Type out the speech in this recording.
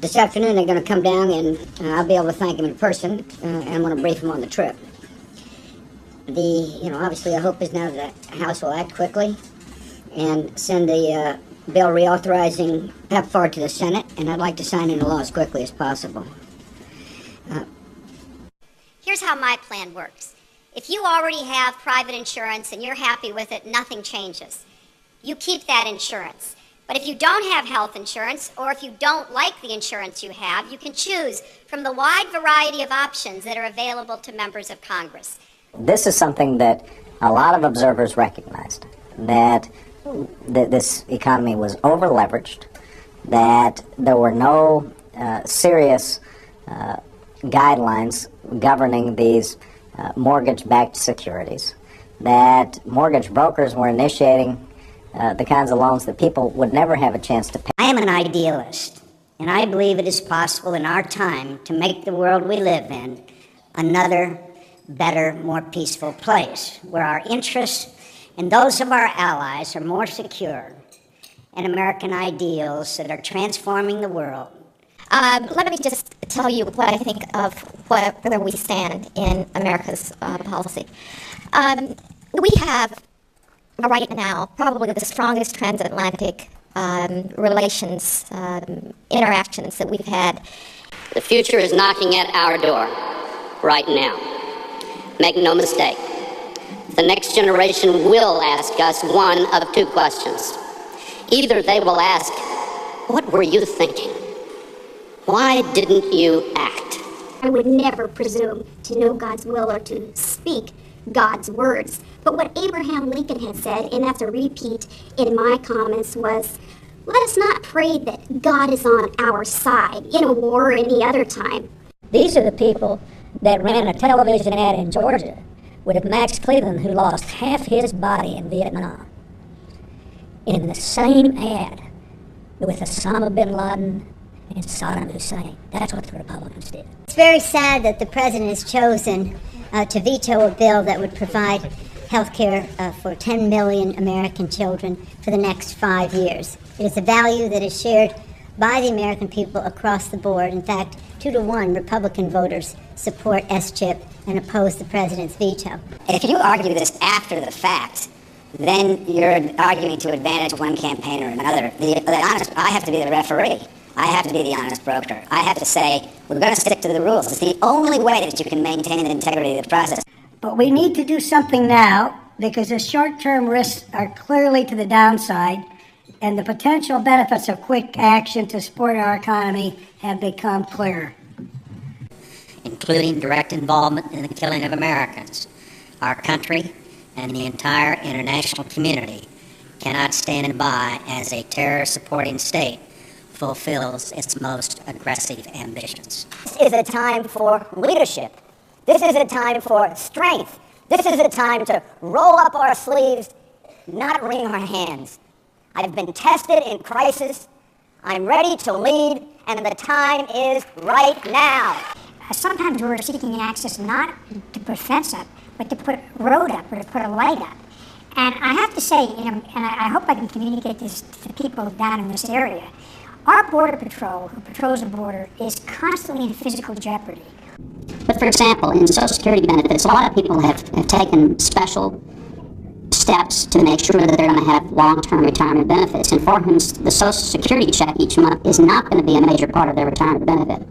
This afternoon they're going to come down and I'll be able to thank them in person and I'm going to brief them on the trip. Obviously the hope is now that the House will act quickly and send the bill reauthorizing PEPFAR to the Senate, and I'd like to sign into law as quickly as possible. Here's how my plan works. If you already have private insurance and you're happy with it, nothing changes. You keep that insurance. But if you don't have health insurance, or if you don't like the insurance you have, you can choose from the wide variety of options that are available to members of Congress. This is something that a lot of observers recognized, that this economy was over-leveraged, that there were no serious guidelines governing these mortgage-backed securities, that mortgage brokers were initiating the kinds of loans that people would never have a chance to pay. I am an idealist, and I believe it is possible in our time to make the world we live in another, better, more peaceful place, where our interests and those of our allies are more secure, and American ideals that are transforming the world. Let me just tell you what I think of where we stand in America's policy. We have, right now, probably the strongest transatlantic relations, interactions that we've had. The future is knocking at our door right now. Make no mistake. The next generation will ask us one of two questions. Either they will ask, what were you thinking? Why didn't you act? I would never presume to know God's will or to speak God's words. But what Abraham Lincoln had said, and that's a repeat in my comments, was, let us not pray that God is on our side in a war or any other time. These are the people that ran a television ad in Georgia with Max Cleveland, who lost half his body in Vietnam. In the same ad with Osama bin Laden and Saddam Hussein. That's what the Republicans did. It's very sad that the president has chosen to veto a bill that would provide health care for 10 million American children for the next 5 years. It is a value that is shared by the American people across the board. In fact, 2-to-1 Republican voters support S-chip and oppose the president's veto. If you argue this after the fact, then you're arguing to advantage one campaign or another. I have to be the referee. I have to be the honest broker. I have to say, we're going to stick to the rules. It's the only way that you can maintain the integrity of the process. But we need to do something now because the short-term risks are clearly to the downside, and the potential benefits of quick action to support our economy have become clearer. Including direct involvement in the killing of Americans. Our country and the entire international community cannot stand by as a terror-supporting state fulfills its most aggressive ambitions. This is a time for leadership. This is a time for strength. This is a time to roll up our sleeves, not wring our hands. I've been tested in crisis. I'm ready to lead, and the time is right now. Sometimes we're seeking access not to put a fence up, but to put a road up or to put a light up. And I have to say, and I hope I can communicate this to the people down in this area, our Border Patrol, who patrols the border, is constantly in physical jeopardy. But for example, in Social Security benefits, a lot of people have taken special steps to make sure that they're going to have long-term retirement benefits, and for whom the Social Security check each month is not going to be a major part of their retirement benefit.